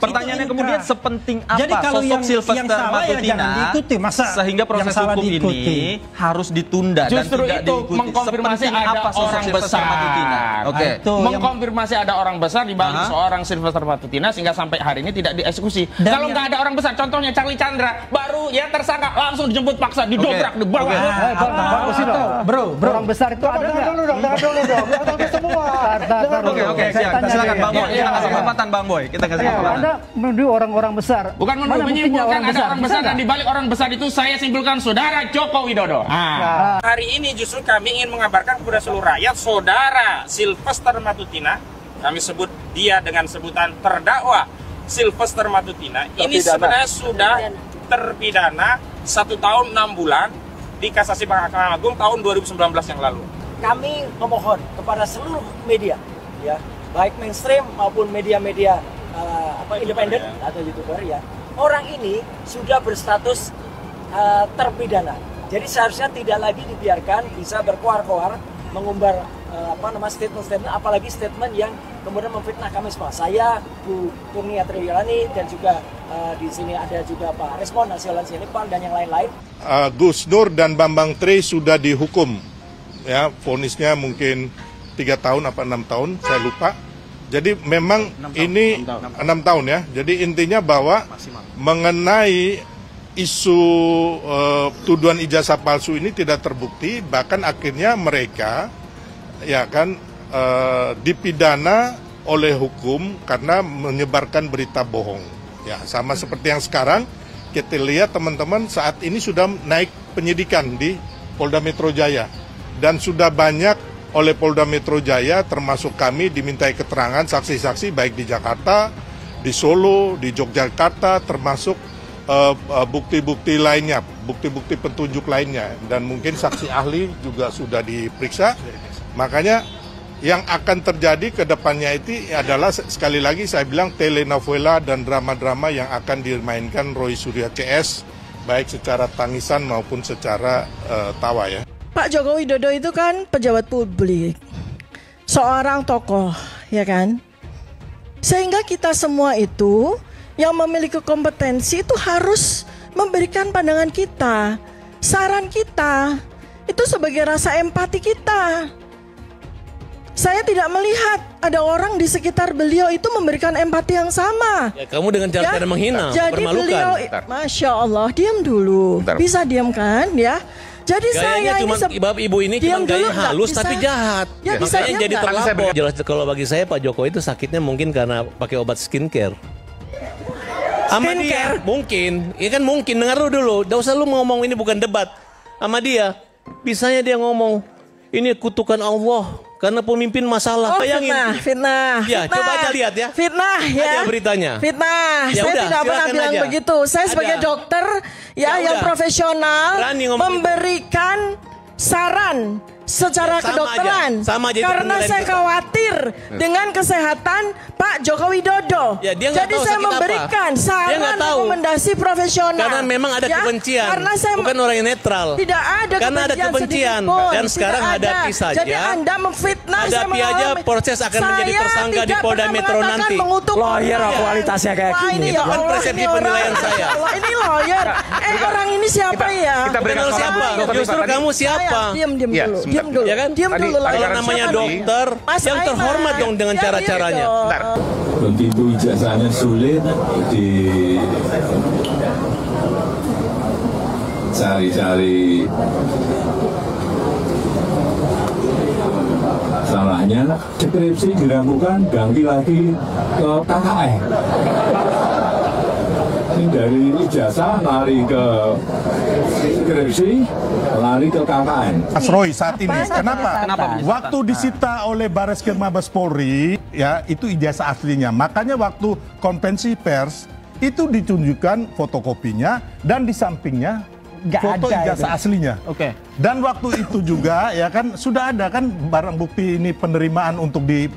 Pertanyaannya kemudian sepenting apa jadi kalau sosok Sylvester Matutina diikuti, masa sehingga proses hukum ini harus ditunda justru dan tidak itu diikuti. mengkonfirmasi ada orang besar. Oke. Mengkonfirmasi ada orang besar di balik seorang Sylvester Matutina sehingga sampai hari ini tidak dieksekusi. Kalau nggak ada orang besar, contohnya Charlie Chandra baru ya tersangka langsung dijemput paksa, didobrak, dibawa. Bro, orang besar itu ada nggak? Dulu semua. Oke, silakan Bang Boy. Kita kasih kesempatan Bang Boy. Kita kasih kesempatan. Anda menuduh orang-orang besar. Bukan menuduh, menyimpulkan ada orang besar dan di balik orang besar itu saya simpulkan saudara Joko Widodo. Hari ini justru kami ingin mengabarkan kepada seluruh rakyat, saudara Sylvester Matutina, kami sebut dia dengan sebutan terdakwa Sylvester Matutina, ini sebenarnya sudah terpidana 1 tahun 6 bulan di Kasasi Mahkamah Agung tahun 2019 yang lalu. Kami memohon kepada seluruh media, ya, baik mainstream maupun media-media independen atau youtuber, ya, orang ini sudah berstatus terpidana. Jadi seharusnya tidak lagi dibiarkan bisa berkoar-koar mengumbar statement-statement, apalagi statement yang kemudian memfitnah kami semua. Saya, Bu Kurnia Triwilani, dan juga di sini ada juga Pak Respon Nasional Silipal dan yang lain-lain. Gus Nur dan Bambang Tri sudah dihukum, ya, vonisnya mungkin 3 tahun apa 6 tahun, saya lupa. Jadi memang 6 tahun ya. Jadi intinya bahwa mengenai isu tuduhan ijazah palsu ini tidak terbukti, bahkan akhirnya mereka ya kan dipidana oleh hukum karena menyebarkan berita bohong. Ya, sama seperti yang sekarang kita lihat teman-teman saat ini sudah naik penyidikan di Polda Metro Jaya dan sudah banyak oleh Polda Metro Jaya termasuk kami dimintai keterangan saksi-saksi baik di Jakarta, di Solo, di Yogyakarta, termasuk bukti-bukti lainnya, bukti-bukti petunjuk lainnya, dan mungkin saksi ahli juga sudah diperiksa. Makanya yang akan terjadi ke depannya itu adalah sekali lagi saya bilang telenovela dan drama-drama yang akan dimainkan Roy Suryo CS, baik secara tangisan maupun secara tawa ya. Pak Joko Widodo itu kan pejabat publik, seorang tokoh, ya kan? Sehingga kita semua itu yang memiliki kompetensi itu harus memberikan pandangan kita, saran kita, itu sebagai rasa empati kita. Saya tidak melihat ada orang di sekitar beliau itu memberikan empati yang sama. Ya, kamu dengan cara menghina, jadi permalukan. Beliau, Masya Allah, diam dulu. Bisa diam kan, ya? Jadi gayanya saya cuma ibu ini cuma gaya halus tapi jahat. Ya, makanya jadi terlapor. Jelas kalau bagi saya Pak Jokowi itu sakitnya mungkin karena pakai obat skincare. Sama dia mungkin, ya kan mungkin, dengar dulu, gak usah lu ngomong, ini bukan debat. Sama dia, bisanya dia ngomong, ini kutukan Allah, karena pemimpin masalah. Bayangin. Fitnah. Ya, coba aja lihat ya. Fitnah ya. Ada beritanya. Fitnah. Ya saya udah, tidak pernah bilang aja. begitu. Saya sebagai dokter ya yang profesional memberikan saran secara kedokteran karena saya khawatir dengan kesehatan Pak Joko Widodo. Ya, jadi saya memberikan saran rekomendasi profesional. Karena memang ada kebencian. Karena saya bukan orang yang netral. Tidak ada karena ada kebencian dan sekarang hadapi saja. Jadi Anda memfitnah. Hadapi aja, proses akan menjadi tersangka di Polda Metro nanti. Lawyer kualitasnya kayak gini. Itu kan persepsi penilaian saya. Ini lawyer. Orang ini siapa ya? Bukan siapa. Justru kamu siapa? Diam dulu. Ya kan? Diam dulu. Kalau namanya dokter, yang terhormat dong dengan cara-caranya. Begitu ijazahnya sulit cari-cari salahnya, skripsi diragukan, ganti lagi ke KKN. Ini dari ijazah lari ke skripsi, lari ke KKN. Mas Roy saat ini, kenapa? Waktu disita oleh Bareskrim Mabes Polri, ya itu ijazah aslinya. Makanya waktu konvensi pers itu ditunjukkan fotokopinya dan di sampingnya foto ijazah aslinya. Oke. Dan waktu itu juga ya kan sudah ada kan barang bukti ini penerimaan untuk di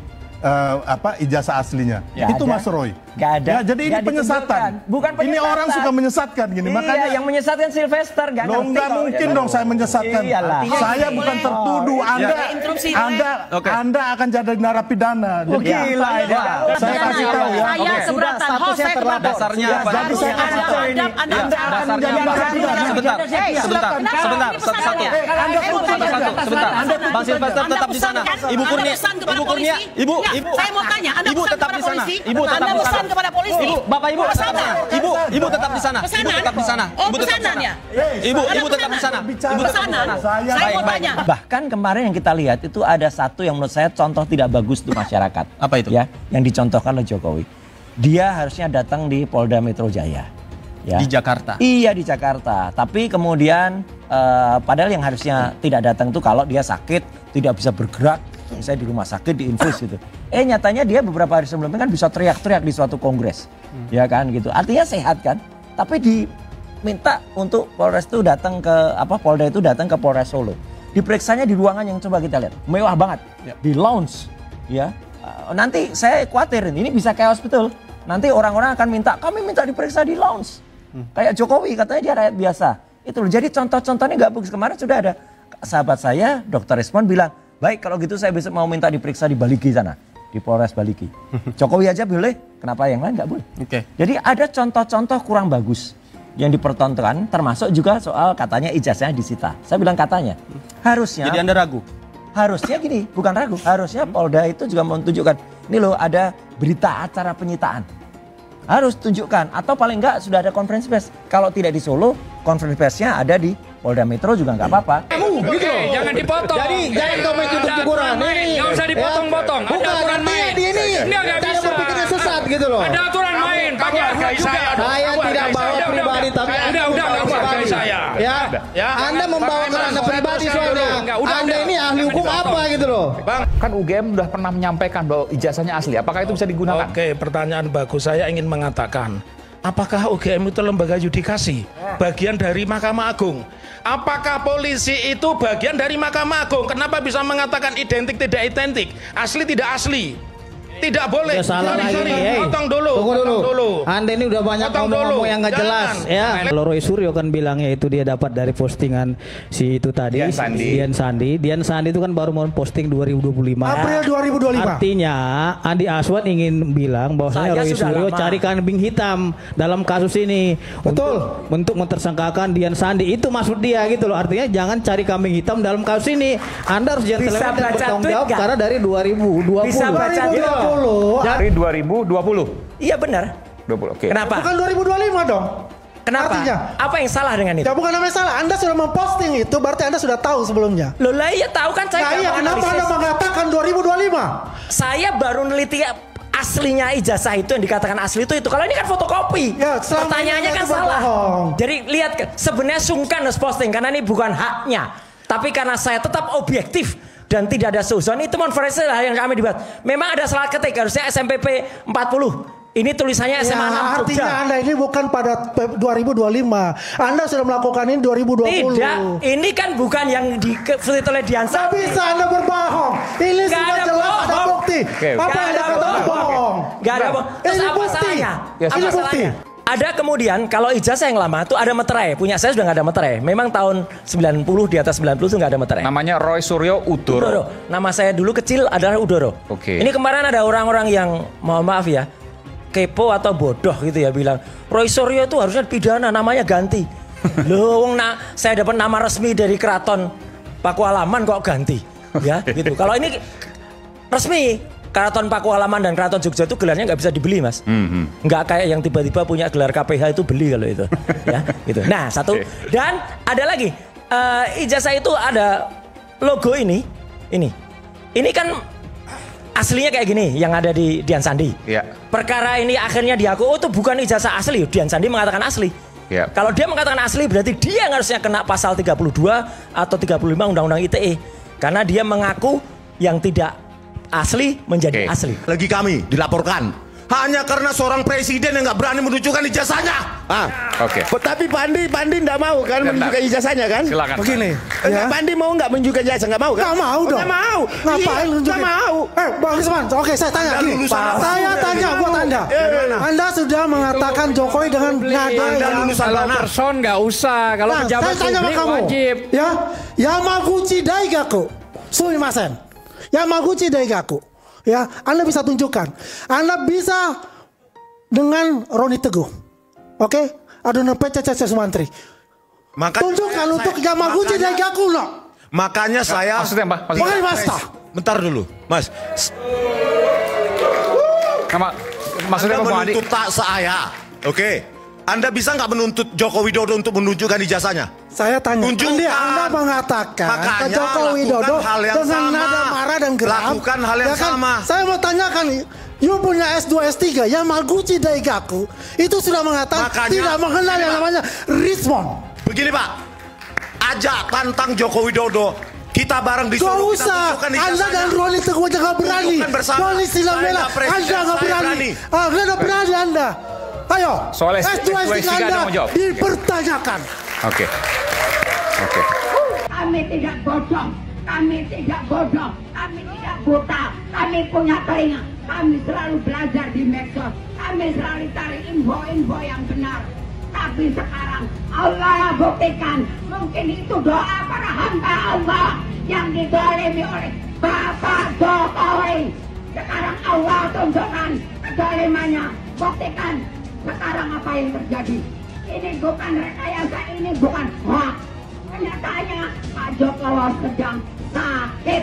ijazah aslinya. Ya, itu ada. Mas Roy. Nggak ada. Ya, jadi ini Nggak penyesatan. ditunjukkan. Bukan penyesatan. Ini orang suka menyesatkan gini. Iya, Makanya yang menyesatkan Sylvester nggak Loh, ngerti. nggak kok. mungkin dong saya menyesatkan. Iyalah. Saya bukan tertuduh. Anda akan jadi narapidana. Jadi, Gila ini. saya kasih tahu ya. Saya keberatan. Host saya keberatan. Dasarnya apa? Jadi saya kasih tahu ini. Anda akan menjadi narapidana. Sebentar. Bang Sylvester tetap di sana. Ibu Kurnia, Ibu. Saya mau tanya, Anda Ibu tetap di sana. Ibu tetap di sana. pesan kepada polisi. Ibu, Bapak Ibu tetap di sana. Ibu tetap di sana. Ibu tetap di sana. Oh, pesanan ya? Ibu tetap di sana. Ibu tetap di sana. Saya mau tanya. Bahkan kemarin yang kita lihat itu ada satu yang menurut saya contoh tidak bagus untuk masyarakat. Apa itu? Ya, yang dicontohkan oleh Jokowi. Dia harusnya datang di Polda Metro Jaya. Ya. Di Jakarta. Iya, di Jakarta. Tapi kemudian padahal yang harusnya tidak datang itu kalau dia sakit, tidak bisa bergerak, misalnya di rumah sakit diinfus gitu. Nyatanya dia beberapa hari sebelumnya kan bisa teriak-teriak di suatu kongres. Ya kan gitu. Artinya sehat kan? Tapi diminta untuk Polres itu datang ke Polda itu datang ke Polres Solo. Diperiksanya di ruangan yang coba kita lihat. Mewah banget. Ya. Di lounge. Ya. Nanti saya khawatirin ini bisa chaos betul. Nanti orang-orang akan kami minta diperiksa di lounge. Kayak Jokowi katanya dia rakyat biasa. Itu loh. Jadi contoh-contohnya nggak bagus. Kemarin sudah ada sahabat saya, Dokter Respon bilang, baik kalau gitu saya besok mau minta diperiksa di Baligi sana. Di Polres Baligi. Jokowi aja boleh, kenapa yang lain nggak boleh? Oke. Jadi ada contoh-contoh kurang bagus yang dipertontonkan, termasuk juga soal katanya ijazahnya disita. Saya bilang katanya, harusnya. Jadi Anda ragu? Harusnya gini, bukan ragu. Harusnya Polda itu juga menunjukkan, ini loh ada berita acara penyitaan. Harus tunjukkan, atau paling enggak sudah ada konferensi pers. Kalau tidak di Solo, konferensi persnya ada di Polda Metro juga nggak apa-apa. Jangan dipotong. Jadi jangan kamu ikut-ikutan. Nggak usah dipotong-potong. Ada aturan main. Ini cara berpikirnya sesat gitu loh. Ada aturan main. Pakai hargai saya. Saya tidak bawa pribadi tapi udah hargai saya. Ya. Anda membawa kerana pribadi soalnya. Anda ini ahli hukum apa gitu loh. Kan UGM sudah pernah menyampaikan bahwa ijazahnya asli. Apakah itu bisa digunakan? Oke, pertanyaan bagus. Saya ingin mengatakan, apakah UGM itu lembaga yudikasi? Bagian dari Mahkamah Agung. Apakah polisi itu bagian dari Mahkamah Agung? Kenapa bisa mengatakan identik tidak identik? Asli tidak asli? Tidak boleh. Salah lagi. Potong dulu. Tunggu dulu. Anda ini udah banyak ngomong-ngomong yang nggak jelas. Ya. Roy Suryo kan bilangnya itu dia dapat dari postingan si itu tadi. Dian Sandi itu kan baru mau posting 2025. April 2025. Artinya Andi Aswan ingin bilang bahwasanya Roy Suryo cari kambing hitam dalam kasus ini. Betul. Untuk mentersangkakan Dian Sandi. Itu maksud dia gitu loh. Artinya jangan cari kambing hitam dalam kasus ini. Anda harus jangan bertanggung jawab karena dari 2020. Bisa baca Dari 2020. Iya benar. 20. Oke. Bukan Kenapa? 2025 dong. Kenapa? Artinya? Apa yang salah dengan itu? Ya bukan namanya salah. Anda sudah memposting itu, berarti Anda sudah tahu sebelumnya. Loh lah iya tahu kan saya. Nah iya, kenapa Anda mengatakan 2025? Saya baru neliti aslinya ijazah itu yang dikatakan asli itu. Kalau ini kan fotokopi. Ya, pertanyaannya kan salah. Jadi lihat, sebenarnya sungkan harus posting karena ini bukan haknya. Tapi karena saya tetap objektif dan tidak ada suzon, itu konferensi yang kami dibuat. Memang ada salah ketik, harusnya SMPP 40. Ini tulisannya SMA 6 Jogja. Artinya Anda ini bukan pada 2025. Anda sudah melakukan ini 2020. Tidak, ini kan bukan yang ditulis oleh Dian Sandi. Tidak bisa Anda berbohong. Ini sudah jelas ada bukti. Apa Anda katakan bohong? Gak ada bohong. Terus apa salahnya? Apa salahnya? Ada kemudian kalau ijazah yang lama itu ada meterai. Punya saya sudah nggak ada meterai. Memang tahun 90 di atas 90 itu nggak ada meterai. Namanya Roy Suryo Udoro. Nama saya dulu kecil adalah Udoro. Oke. Ini kemarin ada orang-orang yang mohon maaf ya, kepo atau bodoh gitu ya bilang Roy Suryo itu harusnya pidana, namanya ganti. Loh, saya dapat nama resmi dari Keraton Pakualaman kok ganti, ya gitu. Kalau ini resmi. Keraton Pakualaman dan Keraton Jogja itu gelarnya nggak bisa dibeli, Mas. Nggak kayak yang tiba-tiba punya gelar KPH itu beli kalau itu. Ya, gitu. Nah, satu. Dan ada lagi, ijazah itu ada logo ini. Ini kan aslinya kayak gini yang ada di Dian Sandi. Ya. Perkara ini akhirnya diaku, itu bukan ijazah asli. Dian Sandi mengatakan asli. Ya. Kalau dia mengatakan asli berarti dia yang harusnya kena pasal 32 atau 35 Undang-Undang ITE. Karena dia mengaku yang tidak asli menjadi asli. Lagi kami dilaporkan hanya karena seorang presiden yang nggak berani menunjukkan ijazahnya. Oke. Tapi Pandi nggak mau kan menunjukkan ijazahnya kan? Silakan. Begini, ya. Pandi mau nggak menunjukkan ijazah? Nggak mau kan? Nggak mau dong. Nggak mau. Ngapain nunjukin? Nggak mau. Bang Risman, oke saya tanya gini. Saya tanya buat Anda. Anda sudah mengatakan Jokowi dengan nada yang Kalau person nggak usah, kalau pejabat saya tanya sama publik kamu, wajib. ya, Yamaguchi Daigaku, sumimasen, Yamaguchi Daigaku, ya, Anda bisa tunjukkan, Anda bisa dengan Roni Teguh, oke, Adonan PCC Sumantri, tunjukkan untuk Yamaguchi Daigaku, no. Makanya saya maksudnya apa? Makanya basta. Bentar dulu, Mas. Maksudnya Anda apa, menuntut tak saya, oke? Anda bisa nggak menuntut Joko Widodo untuk menunjukkan ijazahnya? Saya tanya, Anda mengatakan ke Joko Widodo dengan nada marah dan geram. Lakukan hal yang ya kan? sama. Saya mau tanyakan, you punya S2, S3, Yamaguchi Daigaku itu sudah mengatakan tidak mengenal yang namanya Rismon. Begini Pak, ajak tantang Joko Widodo. Kita bareng di Solo, kita tunjukkan ijazahnya. Anda dan Roni Teguh aja nggak berani. Roni Silamela, Anda nggak berani. Anda nggak berani Anda. Ayo, soal S2, S3 Anda dipertanyakan. Oke. Kami tidak bodoh, kami tidak bodoh, kami tidak buta, kami punya telinga, kami selalu belajar di medsos, kami selalu cari info-info yang benar. Tapi sekarang Allah buktikan, mungkin itu doa para hamba Allah yang didolimi oleh Bapak Jokowi. Sekarang Allah tunjukkan kedolimannya, buktikan sekarang apa yang terjadi. Ini bukan rekayasa, ini bukan hoax. Kenyataannya Pak Jokowi sedang sakit.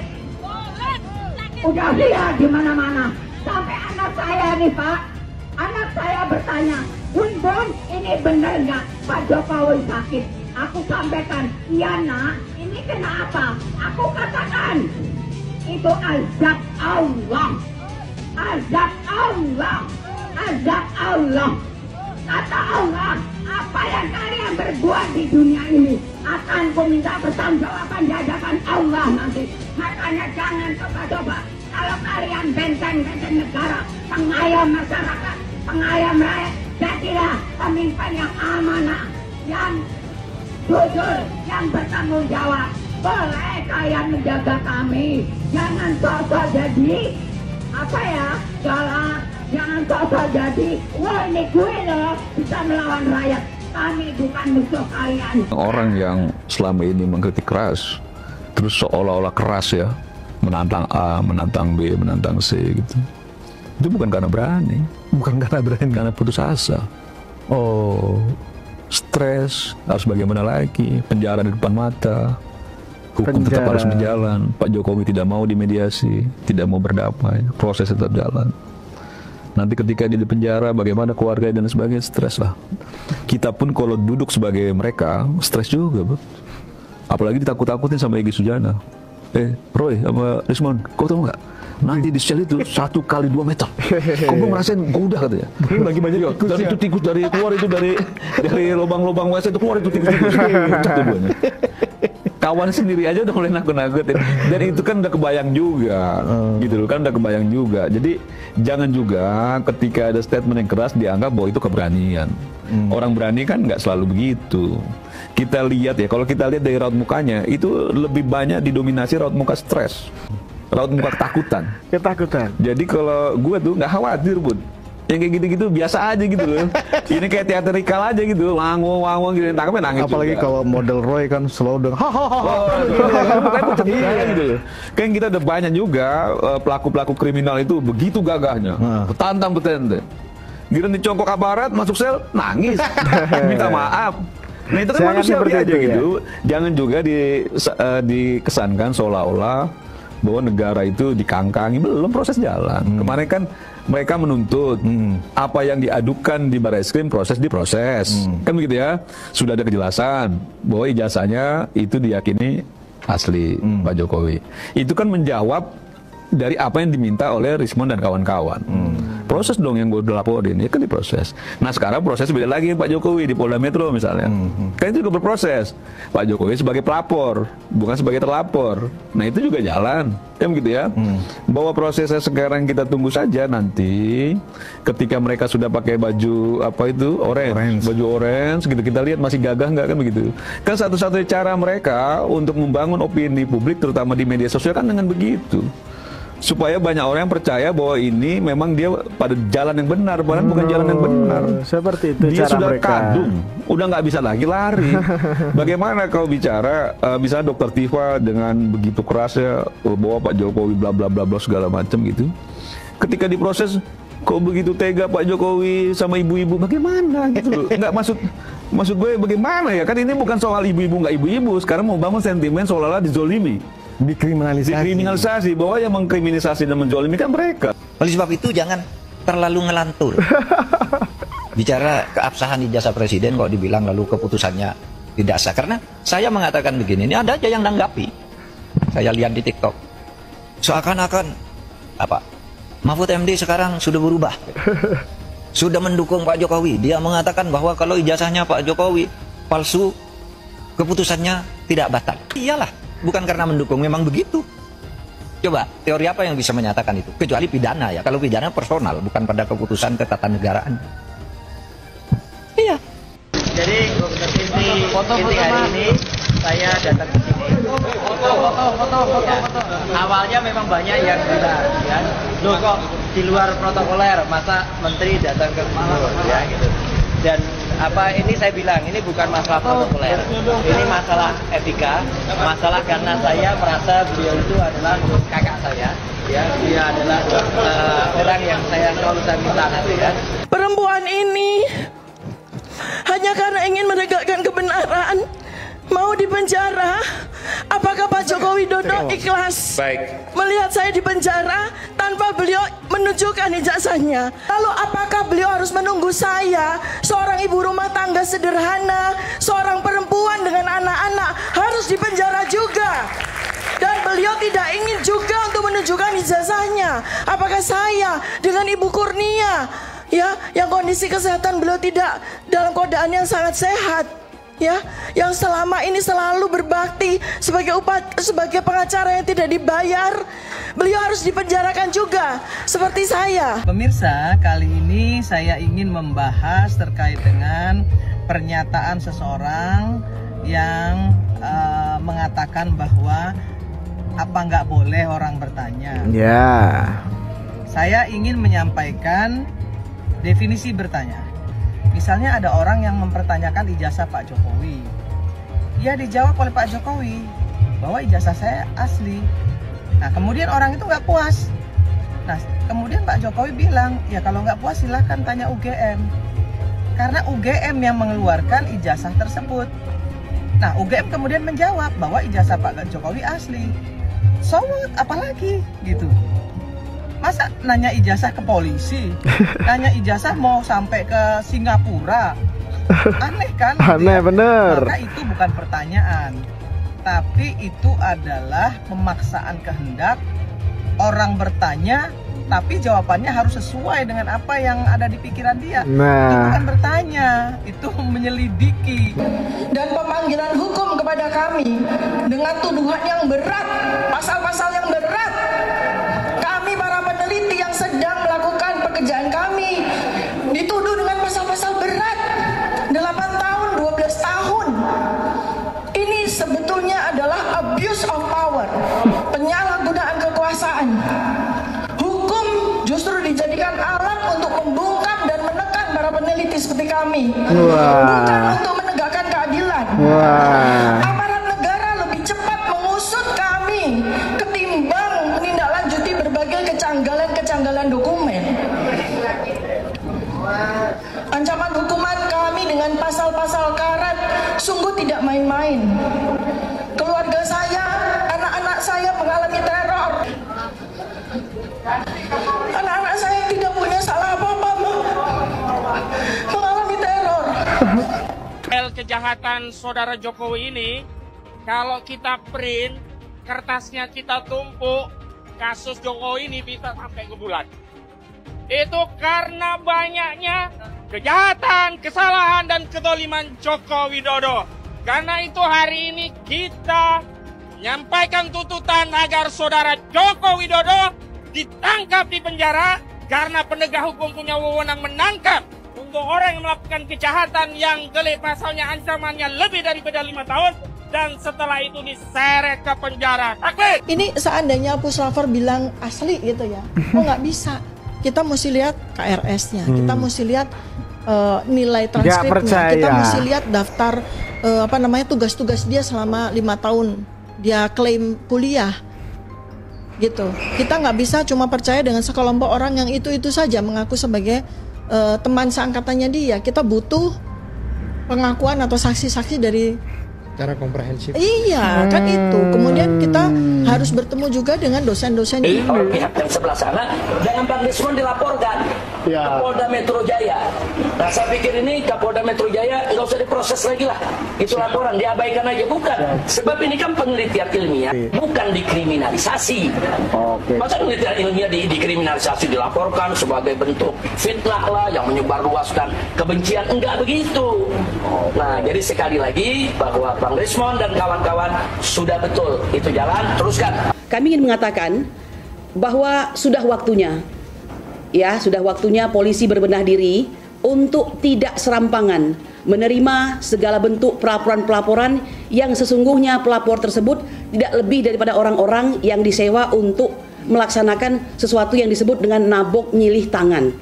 Udah lihat di mana-mana. Sampai anak saya nih Pak, anak saya bertanya, Bun, ini benar nggak Pak Jokowi sakit? Aku sampaikan, iya nak, ini kenapa? Aku katakan, itu azab Allah. Azab Allah. Azab Allah. Kata Allah, apa yang kalian berbuat di dunia ini akan ku minta pertanggungjawaban di hadapan Allah nanti. Makanya jangan coba-coba kalau kalian benteng-benteng negara, pengayom masyarakat, pengayom rakyat, jadilah pemimpin yang amanah, yang jujur, yang bertanggung jawab. Boleh kalian menjaga kami, jangan sosok jadi apa ya, galak. Jangan sosok jadi, wah ini gue loh bisa melawan rakyat. Kami bukan musuh kalian. Orang yang selama ini mengkritik keras, terus seolah-olah keras ya, menantang A, menantang B, menantang C gitu. Itu bukan karena berani, karena putus asa. Oh, stres, harus bagaimana lagi, penjara di depan mata, hukum tetap harus berjalan. Pak Jokowi tidak mau dimediasi, tidak mau berdamai, proses tetap jalan. Nanti ketika dia di penjara, bagaimana keluarga dan sebagainya, stres lah. Kita pun kalau duduk sebagai mereka, stres juga, Bro. Apalagi ditakut-takutin sama Egy Sujana. Roy sama Rismon, kau tahu nggak? Nanti di sel itu 1 kali 2 meter. Kau belum ngerasain, kau udah katanya. Lagi banyak tikus. Dan itu tikus dari keluar itu dari lubang-lubang WC itu keluar itu tikus-tikus. Kawan sendiri aja udah mulai nakut-nakutin. Dan itu kan udah kebayang juga, gitu loh, kan udah kebayang juga. Jadi jangan juga ketika ada statement yang keras dianggap bahwa itu keberanian. Orang berani kan nggak selalu begitu. Kita lihat ya, kalau kita lihat dari raut mukanya itu lebih banyak didominasi raut muka stres, raut muka ketakutan. Jadi kalau gue tuh nggak khawatir, Bud. Yang kayak gitu-gitu biasa aja gitu loh. Ini kayak teatrikal aja gitu, wangung gitu, tangkapnya nangis. Apalagi juga. Kalau model Roy kan selalu dengan gitu loh. Kan kita udah banyak juga pelaku-pelaku kriminal itu begitu gagahnya, tantang betente. Giliran dicongkok aparat, masuk sel, nangis, minta maaf. Nah itu kan manusia aja gitu. Jangan juga dikesankan seolah-olah bahwa negara itu dikangkangi, belum, proses jalan. Kemarin kan mereka menuntut apa yang diadukan di Barreskrim diproses, kan begitu ya. Sudah ada kejelasan bahwa ijazahnya itu diyakini asli Pak Jokowi. Itu kan menjawab dari apa yang diminta oleh Rismon dan kawan-kawan. Proses dong yang gue udah laporin, ya kan diproses. Nah sekarang proses beda lagi Pak Jokowi di Polda Metro misalnya. Kan itu juga berproses. Pak Jokowi sebagai pelapor, bukan sebagai terlapor. Nah itu juga jalan, kan gitu ya. Bahwa prosesnya sekarang kita tunggu saja nanti ketika mereka sudah pakai baju apa itu orange. Baju orange gitu, kita lihat masih gagah nggak kan begitu. Kan satu-satunya cara mereka untuk membangun opini publik terutama di media sosial kan dengan begitu. Supaya banyak orang yang percaya bahwa ini memang dia pada jalan yang benar, padahal bukan jalan yang benar. Seperti itu dia cara sudah mereka. kadung, udah nggak bisa lagi lari. Bagaimana kau bicara, misalnya Dokter Tifa dengan begitu kerasnya bahwa Pak Jokowi bla bla bla bla segala macam gitu. Ketika diproses, kok begitu tega Pak Jokowi sama ibu-ibu, bagaimana gitu loh? Nggak maksud gue bagaimana ya? Kan ini bukan soal ibu-ibu nggak ibu-ibu, sekarang mau bangun sentimen seolah-olah dizolimi. Dikriminalisasi bahwa yang mengkriminalisasi dan menjolimi kan mereka. Oleh sebab itu jangan terlalu ngelantur. Bicara keabsahan ijazah presiden kok dibilang lalu keputusannya tidak sah. Karena saya mengatakan begini, ini ada aja yang nanggapi. Saya lihat di TikTok. Seakan-akan apa? Mahfud MD sekarang sudah berubah. Sudah mendukung Pak Jokowi. Dia mengatakan bahwa kalau ijazahnya Pak Jokowi palsu, keputusannya tidak batal. Iyalah. Bukan karena mendukung, memang begitu. Coba, teori apa yang bisa menyatakan itu? Kecuali pidana ya. Kalau pidana personal, bukan pada keputusan ketatanegaraan. Iya. Jadi inti hari ini saya datang ke sini. Foto. Awalnya memang banyak yang bilang, ya, loh kok di luar protokoler, masa menteri datang ke gubernur, ya gitu. Dan apa ini saya bilang ini bukan masalah protokoler, ini masalah etika, masalah karena saya merasa beliau itu adalah kakak saya, ya dia adalah orang yang saya selalu minta nasihat. Perempuan ini hanya karena ingin menegakkan kebenaran mau dipenjara. Apakah Pak Joko Widodo ikhlas melihat saya di penjara tanpa beliau menunjukkan ijazahnya? Lalu apakah beliau harus menunggu saya, seorang ibu rumah tangga sederhana, seorang perempuan dengan anak-anak, harus dipenjara juga? Dan beliau tidak ingin juga untuk menunjukkan ijazahnya. Apakah saya dengan Ibu Kurnia, ya, yang kondisi kesehatan beliau tidak dalam keadaan yang sangat sehat, ya, yang selama ini selalu berbakti sebagai pengacara yang tidak dibayar, beliau harus dipenjarakan juga seperti saya. Pemirsa, kali ini saya ingin membahas terkait dengan pernyataan seseorang yang mengatakan bahwa apa nggak boleh orang bertanya. Ya. Saya ingin menyampaikan definisi bertanya. Misalnya ada orang yang mempertanyakan ijazah Pak Jokowi. Ya dijawab oleh Pak Jokowi bahwa ijazah saya asli. Nah kemudian orang itu nggak puas. Nah kemudian Pak Jokowi bilang, ya kalau nggak puas silahkan tanya UGM. Karena UGM yang mengeluarkan ijazah tersebut. Nah UGM kemudian menjawab bahwa ijazah Pak Jokowi asli. So what? Apalagi gitu. Masa nanya ijazah ke polisi, nanya ijazah mau sampai ke Singapura, aneh kan? Aneh bener. Maka itu bukan pertanyaan, tapi itu adalah pemaksaan kehendak orang bertanya, tapi jawabannya harus sesuai dengan apa yang ada di pikiran dia. Itu bukan bertanya, itu menyelidiki. Dan pemanggilan hukum kepada kami dengan tuduhan yang berat, pasal-pasal yang berat. Kami para peneliti yang sedang melakukan pekerjaan kami dituduh dengan pasal-pasal berat, 8 tahun, 12 tahun. Ini sebetulnya adalah abuse of power, penyalahgunaan kekuasaan. Hukum justru dijadikan alat untuk membungkam dan menekan para peneliti seperti kami. Bukan untuk menegakkan keadilan. Aparat negara lebih cepat mengusut kami ketimbang menindaklanjuti berbagai kecanggalan dokumen. Ancaman hukuman kami dengan pasal-pasal karet sungguh tidak main-main. Keluarga saya, anak-anak saya mengalami teror. Anak-anak saya tidak punya salah apa-apa, mengalami teror. Kejahatan saudara Jokowi ini, kalau kita print, kertasnya kita tumpuk, kasus Jokowi ini bisa sampai ke bulan. itu karena banyaknya kejahatan, kesalahan, dan kezaliman Joko Widodo. Karena itu hari ini kita menyampaikan tuntutan agar saudara Joko Widodo ditangkap di penjara karena penegak hukum punya wewenang menangkap untuk orang yang melakukan kejahatan yang delik pasalnya ancamannya lebih daripada 5 tahun dan setelah itu diseret ke penjara. Takbir! Ini seandainya Pusraver bilang asli gitu ya, nggak bisa. Kita mesti lihat KRS-nya, kita mesti lihat nilai transkripnya, kita mesti lihat daftar tugas-tugas dia selama 5 tahun dia klaim kuliah gitu. Kita nggak bisa cuma percaya dengan sekelompok orang yang itu saja mengaku sebagai teman seangkatannya dia. Kita butuh pengakuan atau saksi-saksi dari secara komprehensif. Iya, kan itu. Kemudian kita harus bertemu juga dengan dosen-dosen ini. Pihak yang sebelah sana, jangan Bang Desmond dilaporkan ke Polda Metro Jaya. Nah, saya pikir ini Kapolda Metro Jaya nggak usah diproses lagi lah. Itu laporan, diabaikan aja. Bukan. Sebab ini kan penelitian ilmiah, bukan dikriminalisasi. Masa penelitian ilmiah dikriminalisasi, dilaporkan sebagai bentuk fitnah lah, yang menyebarluaskan kebencian. Enggak begitu. Nah, jadi sekali lagi bahwa Bang Desmond dan kawan-kawan sudah betul itu jalan, teruskan. Kami ingin mengatakan bahwa sudah waktunya polisi berbenah diri untuk tidak serampangan menerima segala bentuk pelaporan-pelaporan yang sesungguhnya pelapor tersebut tidak lebih daripada orang-orang yang disewa untuk melaksanakan sesuatu yang disebut dengan nabok nyilih tangan.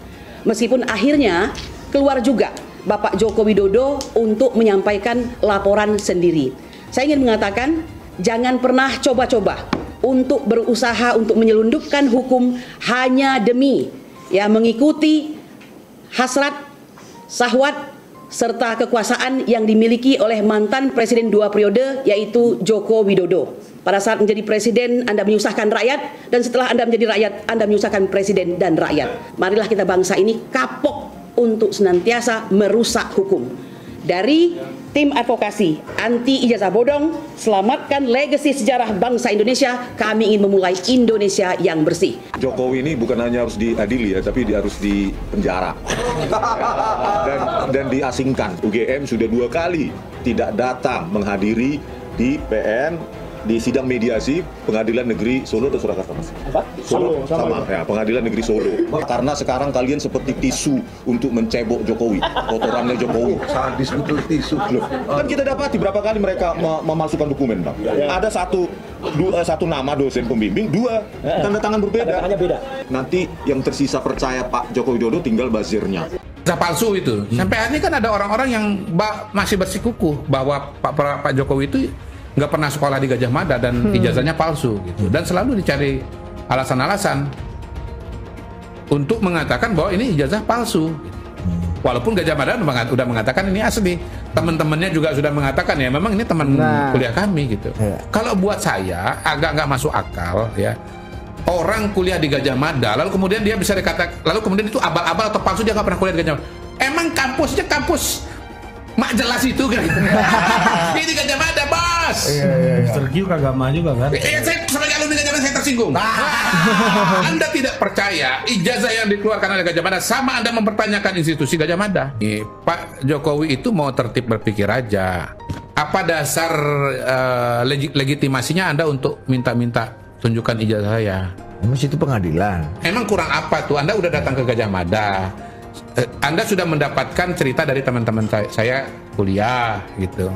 Meskipun akhirnya keluar juga Bapak Joko Widodo untuk menyampaikan laporan sendiri. Saya ingin mengatakan, jangan pernah coba-coba untuk berusaha untuk menyelundupkan hukum hanya demi mengikuti hasrat, syahwat, serta kekuasaan yang dimiliki oleh mantan presiden 2 periode, yaitu Joko Widodo. Pada saat menjadi presiden, Anda menyusahkan rakyat, dan setelah Anda menjadi rakyat, Anda menyusahkan presiden dan rakyat. Marilah kita bangsa ini kapok untuk senantiasa merusak hukum. Dari tim advokasi anti ijazah bodong, selamatkan legasi sejarah bangsa Indonesia, kami ingin memulai Indonesia yang bersih. Jokowi ini bukan hanya harus diadili tapi harus dipenjara dan diasingkan. UGM sudah 2 kali tidak datang menghadiri di PN, di sidang mediasi Pengadilan Negeri Solo atau Surakarta, Mas? Solo. Sama. Ya, Pengadilan Negeri Solo. Karena sekarang kalian seperti tisu untuk mencebok Jokowi, kotorannya Jokowi. Sadis betul tisu. Loh, kan kita dapati berapa kali mereka memasukkan dokumen, Bang. Ada satu nama dosen pembimbing, 2 tanda tangan berbeda. Nanti yang tersisa percaya Pak Joko Widodo tinggal bazirnya. Palsu itu. Sampai hari ini kan ada orang-orang yang masih bersikukuh bahwa Pak Jokowi itu nggak pernah sekolah di Gajah Mada dan ijazahnya palsu gitu, dan selalu dicari alasan-alasan untuk mengatakan bahwa ini ijazah palsu, walaupun Gajah Mada udah mengatakan ini asli. Teman-temannya juga sudah mengatakan ya memang ini teman kuliah kami gitu. Kalau buat saya agak nggak masuk akal ya, orang kuliah di Gajah Mada lalu kemudian dia bisa dikatakan, lalu kemudian itu abal-abal atau palsu, dia nggak pernah kuliah di Gajah Mada. Emang kampusnya kampus mak jelas itu kan? Ini Gajah Mada, bos. Mr. Q kagak mah juga kan? Saya sebagai alumni Gajah Mada saya tersinggung. Anda tidak percaya ijazah yang dikeluarkan oleh Gajah Mada sama Anda mempertanyakan institusi Gajah Mada. Pak Jokowi itu mau tertib berpikir aja. Apa dasar legitimasinya Anda untuk minta-minta tunjukkan ijazah saya? Mas itu pengadilan. Emang kurang apa tuh? Anda udah datang ke Gajah Mada. Anda sudah mendapatkan cerita dari teman-teman saya kuliah gitu.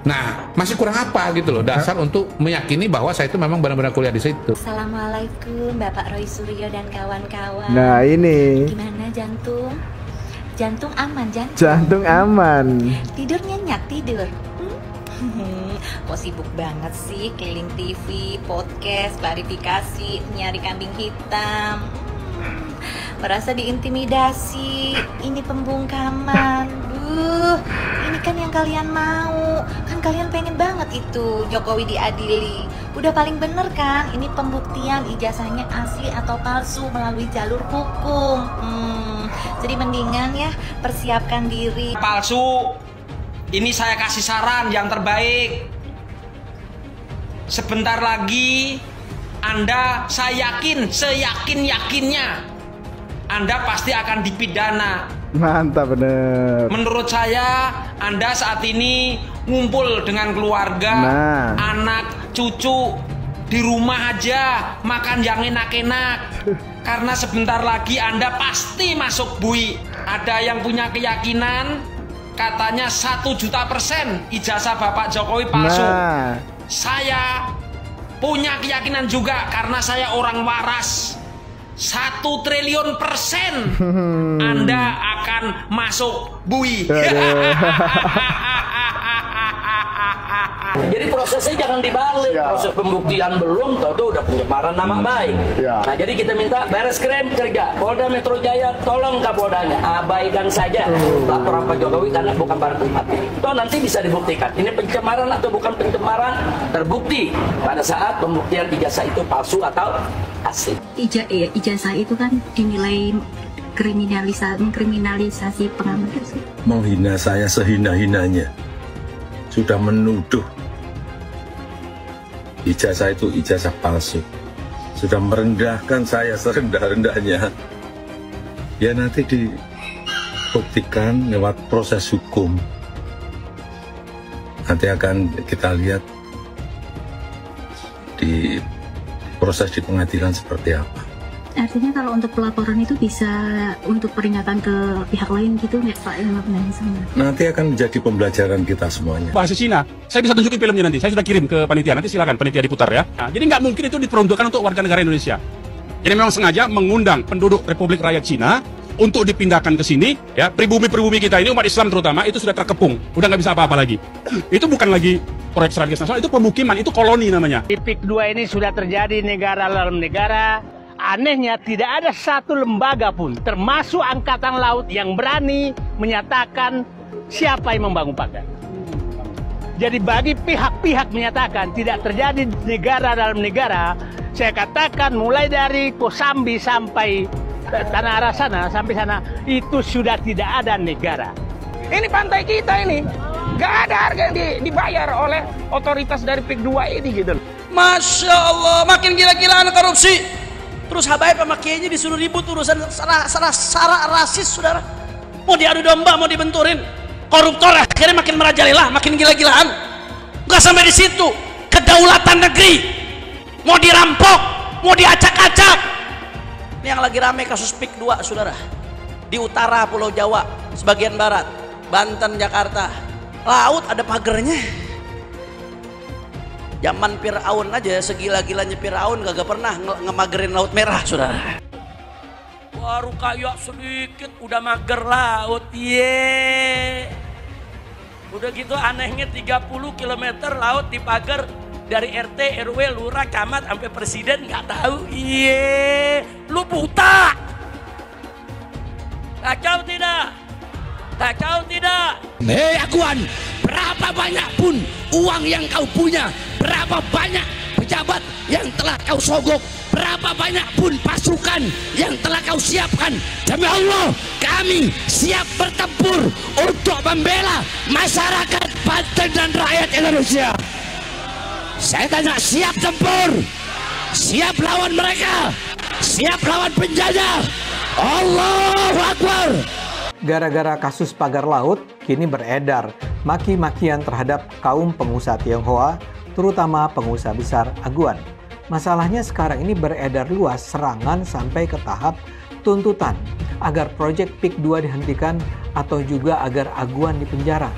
Nah, masih kurang apa gitu loh dasar untuk meyakini bahwa saya itu memang benar-benar kuliah di situ. Assalamualaikum Bapak Roy Suryo dan kawan-kawan. Nah ini. Gimana jantung? Jantung aman, jantung. Jantung aman. Tidur nyenyak, tidur. Kok sibuk banget sih keliling TV, podcast, klarifikasi, nyari kambing hitam. Merasa diintimidasi, ini pembungkaman. Ini kan yang kalian mau. Kan kalian pengen banget itu Jokowi diadili. Udah paling bener kan? Ini pembuktian ijazahnya asli atau palsu melalui jalur hukum. Jadi mendingan ya persiapkan diri. Palsu. Ini saya kasih saran yang terbaik. Sebentar lagi Anda, saya yakin, seyakin-yakinnya Anda pasti akan dipidana. Mantap bener. Menurut saya, Anda saat ini ngumpul dengan keluarga, anak, cucu, di rumah aja, makan yang enak-enak. Karena sebentar lagi Anda pasti masuk bui. Ada yang punya keyakinan, katanya 1.000.000% ijazah Bapak Jokowi palsu. Saya punya keyakinan juga karena saya orang waras. 1 triliun % Anda akan masuk bui. Jadi prosesnya jangan dibalik. Proses pembuktian belum, tahu udah pencemaran nama baik. Nah, jadi kita minta Bareskrim kerja, Polda Metro Jaya tolong Kapoldanya abaikan saja laporan Pak Jokowi karena bukan barang pribadi. Toh nanti bisa dibuktikan ini pencemaran atau bukan pencemaran, terbukti pada saat pembuktian ijazah itu palsu atau asli. Ijazah itu kan dinilai kriminalisasi pengamat. Menghina saya sehina-hinanya, sudah menuduh ijazah itu ijazah palsu, sudah merendahkan saya serendah-rendahnya. Ya nanti dibuktikan lewat proses hukum. Nanti akan kita lihat di proses di pengadilan seperti apa. Artinya kalau untuk pelaporan itu bisa untuk peringatan ke pihak lain gitu nggak Pak? Nanti akan menjadi pembelajaran kita semuanya. Bahasa Cina, saya bisa tunjukin filmnya nanti. Saya sudah kirim ke panitia, nanti silakan panitia diputar ya. Nah, jadi nggak mungkin itu diperuntukkan untuk warga negara Indonesia. Jadi memang sengaja mengundang penduduk Republik Rakyat Cina untuk dipindahkan ke sini. Ya, pribumi-pribumi kita ini umat Islam terutama itu sudah terkepung, udah nggak bisa apa-apa lagi. Itu bukan lagi proyek strategis nasional, itu pemukiman, itu koloni namanya. Di PIK 2 ini sudah terjadi negara dalam negara. Anehnya tidak ada satu lembaga pun, termasuk Angkatan Laut yang berani menyatakan siapa yang membangun pagar. Jadi bagi pihak-pihak menyatakan tidak terjadi negara dalam negara, saya katakan mulai dari Kosambi sampai Tanah Arah sana, sampai sana, itu sudah tidak ada negara. Ini pantai kita ini, gak ada harga yang dibayar oleh otoritas dari PIK 2 ini gitu. Masya Allah, makin gila-gilaan korupsi. Terus Habaib sama Kiainya disuruh ribut urusan sara rasis, saudara. Mau diadu domba, mau dibenturin. Koruptor akhirnya makin merajalela, makin gila-gilaan. Gak sampai di situ, kedaulatan negeri mau dirampok, mau diacak-acak. Ini yang lagi rame kasus PIK 2, saudara. Di utara Pulau Jawa, sebagian barat, Banten, Jakarta. Laut ada pagernya. Zaman Fir'aun aja, segila-gilanya Fir'aun gak pernah ngemagerin Laut Merah, saudara. Baru kayak sedikit udah mager laut, Udah gitu anehnya 30 km laut dipager dari RT, RW, lurah, camat, sampai presiden nggak tahu. Lu buta. Kacau tidak? Kacau tidak? Hei Aguan, berapa banyak pun uang yang kau punya, berapa banyak pejabat yang telah kau sogok, berapa banyak pun pasukan yang telah kau siapkan, demi Allah kami siap bertempur untuk membela masyarakat Banten dan rakyat Indonesia. Saya tanya, siap tempur, siap lawan mereka, siap lawan penjajah. Allahu Akbar. Gara-gara kasus pagar laut, kini beredar maki-makian terhadap kaum pengusaha Tionghoa, terutama pengusaha besar Aguan. Masalahnya sekarang ini beredar luas serangan sampai ke tahap tuntutan agar proyek PIK 2 dihentikan atau juga agar Aguan dipenjara.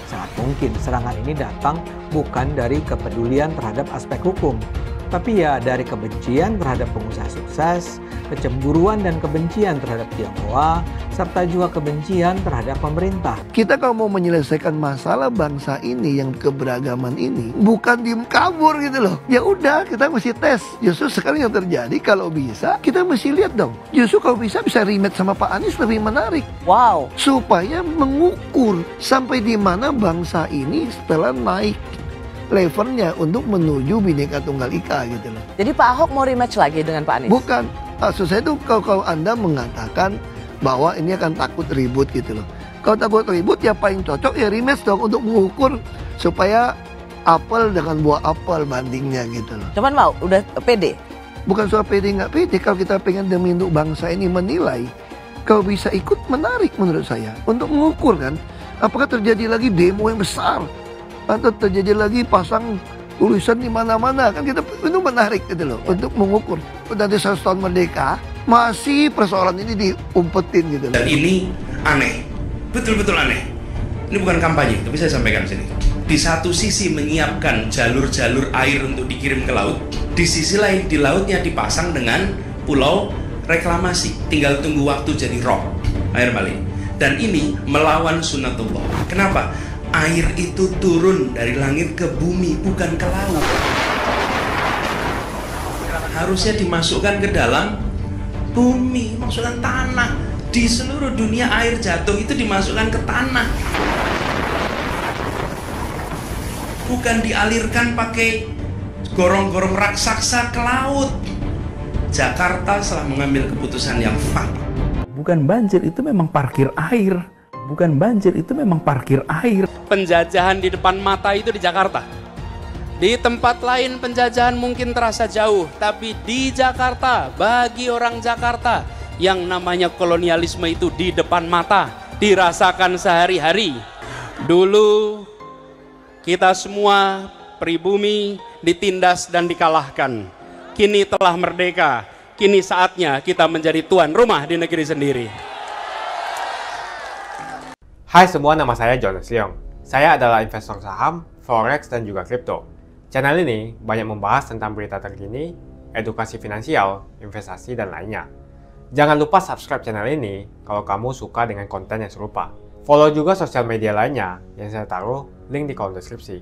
Sangat mungkin serangan ini datang bukan dari kepedulian terhadap aspek hukum, tapi ya dari kebencian terhadap pengusaha sukses, kecemburuan dan kebencian terhadap Tionghoa, serta juga kebencian terhadap pemerintah. Kita kalau mau menyelesaikan masalah bangsa ini yang keberagaman ini, bukan diem kabur gitu loh. Ya udah, kita mesti tes. Justru sekarang yang terjadi, kalau bisa kita mesti lihat dong. Justru kalau bisa rematch sama Pak Anies lebih menarik. Wow. Supaya mengukur sampai di mana bangsa ini setelah naik levelnya untuk menuju Bhinneka Tunggal Ika gitu loh. Jadi Pak Ahok mau rematch lagi dengan Pak Anies? Bukan. Maksud saya itu kalau Anda mengatakan bahwa ini akan takut ribut gitu loh. Kalau takut ribut ya paling cocok ya rematch dong untuk mengukur supaya apel dengan buah apel bandingnya gitu loh. Cuman mau udah pede? Bukan soal pede nggak pede. Kalau kita pengen demi untuk bangsa ini menilai, kalau bisa ikut menarik menurut saya untuk mengukur kan, apakah terjadi lagi demo yang besar atau terjadi lagi pasang tulisan di mana-mana, kan kita itu menarik gitu loh untuk mengukur. Nanti 100 tahun merdeka masih persoalan ini diumpetin gitu loh. Dan ini aneh, betul-betul aneh. Ini bukan kampanye, tapi saya sampaikan di sini. Di satu sisi menyiapkan jalur-jalur air untuk dikirim ke laut, di sisi lain di lautnya dipasang dengan pulau reklamasi, tinggal tunggu waktu jadi rob, air balik. Dan ini melawan sunatullah. Kenapa? Air itu turun dari langit ke bumi, bukan ke laut. Harusnya dimasukkan ke dalam bumi, masukkan tanah. Di seluruh dunia air jatuh itu dimasukkan ke tanah, bukan dialirkan pakai gorong-gorong raksasa ke laut. Jakarta telah mengambil keputusan yang fatal. Bukan banjir, itu memang parkir air. Bukan banjir, itu memang parkir air. Penjajahan di depan mata itu di Jakarta. Di tempat lain penjajahan mungkin terasa jauh, tapi di Jakarta, bagi orang Jakarta, yang namanya kolonialisme itu di depan mata, dirasakan sehari-hari. Dulu kita semua pribumi ditindas dan dikalahkan. Kini telah merdeka, kini saatnya kita menjadi tuan rumah di negeri sendiri. Hai semua, nama saya Jonas Leong. Saya adalah investor saham, forex, dan juga kripto. Channel ini banyak membahas tentang berita terkini, edukasi finansial, investasi, dan lainnya. Jangan lupa subscribe channel ini kalau kamu suka dengan konten yang serupa. Follow juga sosial media lainnya yang saya taruh link di kolom deskripsi.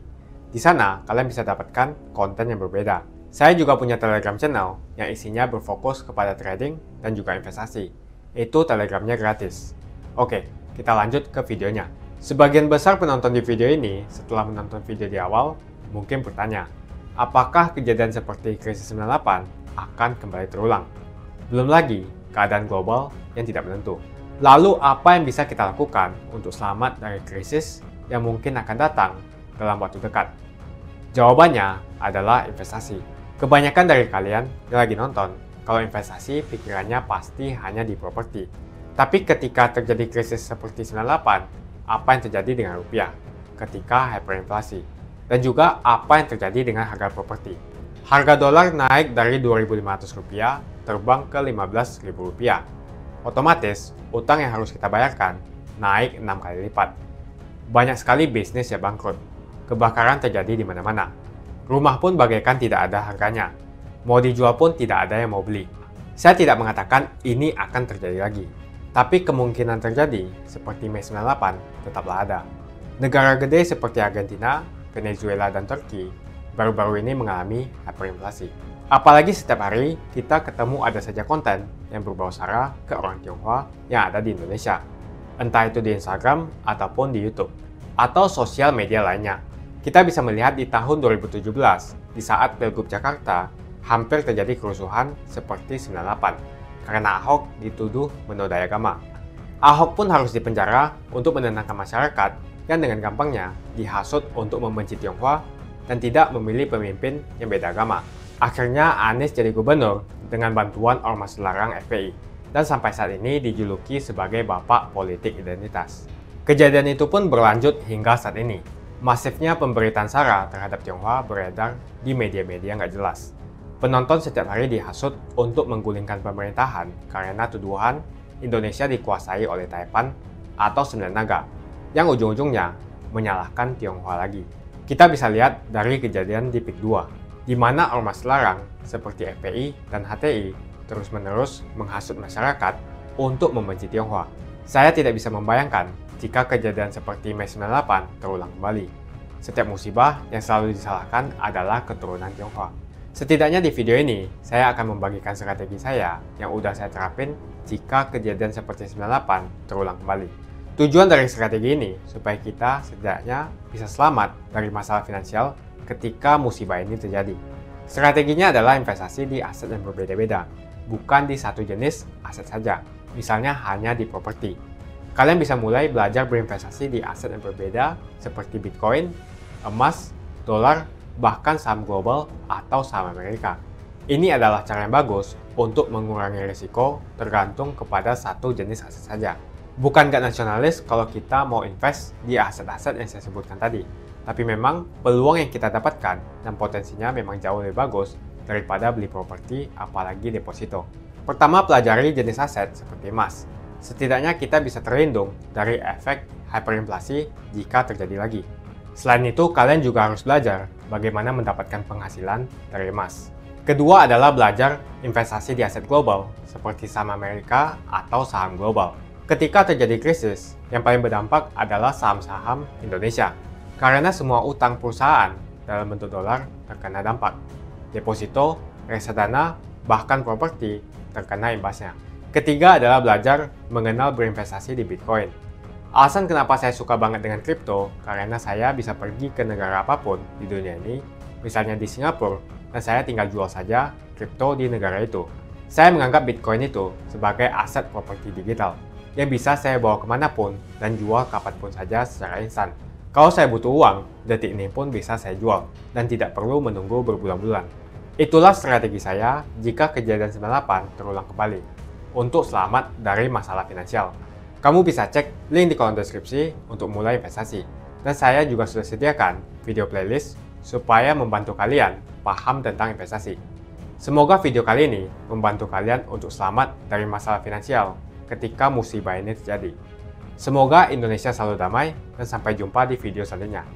Di sana kalian bisa dapatkan konten yang berbeda. Saya juga punya Telegram channel yang isinya berfokus kepada trading dan juga investasi. Itu Telegramnya gratis. Oke, kita lanjut ke videonya. Sebagian besar penonton di video ini setelah menonton video di awal mungkin bertanya, apakah kejadian seperti krisis 98 akan kembali terulang? Belum lagi keadaan global yang tidak menentu. Lalu apa yang bisa kita lakukan untuk selamat dari krisis yang mungkin akan datang dalam waktu dekat? Jawabannya adalah investasi. Kebanyakan dari kalian yang lagi nonton, kalau investasi pikirannya pasti hanya di properti. Tapi ketika terjadi krisis seperti 98, apa yang terjadi dengan rupiah ketika hyperinflasi? Dan juga apa yang terjadi dengan harga properti? Harga dolar naik dari Rp2.500 terbang ke Rp15.000. Otomatis, utang yang harus kita bayarkan naik 6 kali lipat. Banyak sekali bisnis yang bangkrut. Kebakaran terjadi di mana-mana. Rumah pun bagaikan tidak ada harganya. Mau dijual pun tidak ada yang mau beli. Saya tidak mengatakan ini akan terjadi lagi. Tapi kemungkinan terjadi seperti Mei 98 tetaplah ada. Negara gede seperti Argentina, Venezuela, dan Turki baru-baru ini mengalami hyperinflasi. Apalagi setiap hari kita ketemu ada saja konten yang berbau sara ke orang Tionghoa yang ada di Indonesia. Entah itu di Instagram ataupun di YouTube atau sosial media lainnya. Kita bisa melihat di tahun 2017 di saat Pilgub Jakarta hampir terjadi kerusuhan seperti 98 karena Ahok dituduh menodai agama. Ahok pun harus dipenjara untuk menenangkan masyarakat yang dengan gampangnya dihasut untuk membenci Tionghoa dan tidak memilih pemimpin yang beda agama. Akhirnya Anies jadi gubernur dengan bantuan ormas larang FPI dan sampai saat ini dijuluki sebagai bapak politik identitas. Kejadian itu pun berlanjut hingga saat ini. Masifnya pemberitaan sara terhadap Tionghoa beredar di media-media nggak jelas. Penonton setiap hari dihasut untuk menggulingkan pemerintahan karena tuduhan Indonesia dikuasai oleh Taipan atau Sembilan Naga, yang ujung-ujungnya menyalahkan Tionghoa lagi. Kita bisa lihat dari kejadian di PIK 2, di mana ormas larang seperti FPI dan HTI terus-menerus menghasut masyarakat untuk membenci Tionghoa. Saya tidak bisa membayangkan jika kejadian seperti Mei 98 terulang kembali. Setiap musibah yang selalu disalahkan adalah keturunan Tionghoa. Setidaknya di video ini, saya akan membagikan strategi saya yang udah saya terapin jika kejadian seperti 98 terulang kembali. Tujuan dari strategi ini supaya kita setidaknya bisa selamat dari masalah finansial ketika musibah ini terjadi. Strateginya adalah investasi di aset yang berbeda-beda, bukan di satu jenis aset saja, misalnya hanya di properti. Kalian bisa mulai belajar berinvestasi di aset yang berbeda seperti Bitcoin, emas, dolar, bahkan saham global atau saham Amerika. Ini adalah cara yang bagus untuk mengurangi risiko tergantung kepada satu jenis aset saja. Bukan gak nasionalis kalau kita mau invest di aset-aset yang saya sebutkan tadi. Tapi memang peluang yang kita dapatkan dan potensinya memang jauh lebih bagus daripada beli properti apalagi deposito. Pertama, pelajari jenis aset seperti emas. Setidaknya kita bisa terlindung dari efek hyperinflasi jika terjadi lagi. Selain itu, kalian juga harus belajar bagaimana mendapatkan penghasilan dari emas. Kedua adalah belajar investasi di aset global, seperti saham Amerika atau saham global. Ketika terjadi krisis, yang paling berdampak adalah saham-saham Indonesia, karena semua utang perusahaan dalam bentuk dolar terkena dampak. Deposito, reksadana, bahkan properti terkena imbasnya. Ketiga adalah belajar mengenal berinvestasi di Bitcoin. Alasan kenapa saya suka banget dengan kripto, karena saya bisa pergi ke negara apapun di dunia ini, misalnya di Singapura, dan saya tinggal jual saja kripto di negara itu. Saya menganggap Bitcoin itu sebagai aset properti digital, yang bisa saya bawa kemanapun dan jual kapanpun saja secara instan. Kalau saya butuh uang, detik ini pun bisa saya jual, dan tidak perlu menunggu berbulan-bulan. Itulah strategi saya jika kejadian 98 terulang kembali, untuk selamat dari masalah finansial. Kamu bisa cek link di kolom deskripsi untuk mulai investasi. Dan saya juga sudah sediakan video playlist supaya membantu kalian paham tentang investasi. Semoga video kali ini membantu kalian untuk selamat dari masalah finansial ketika musibah ini terjadi. Semoga Indonesia selalu damai dan sampai jumpa di video selanjutnya.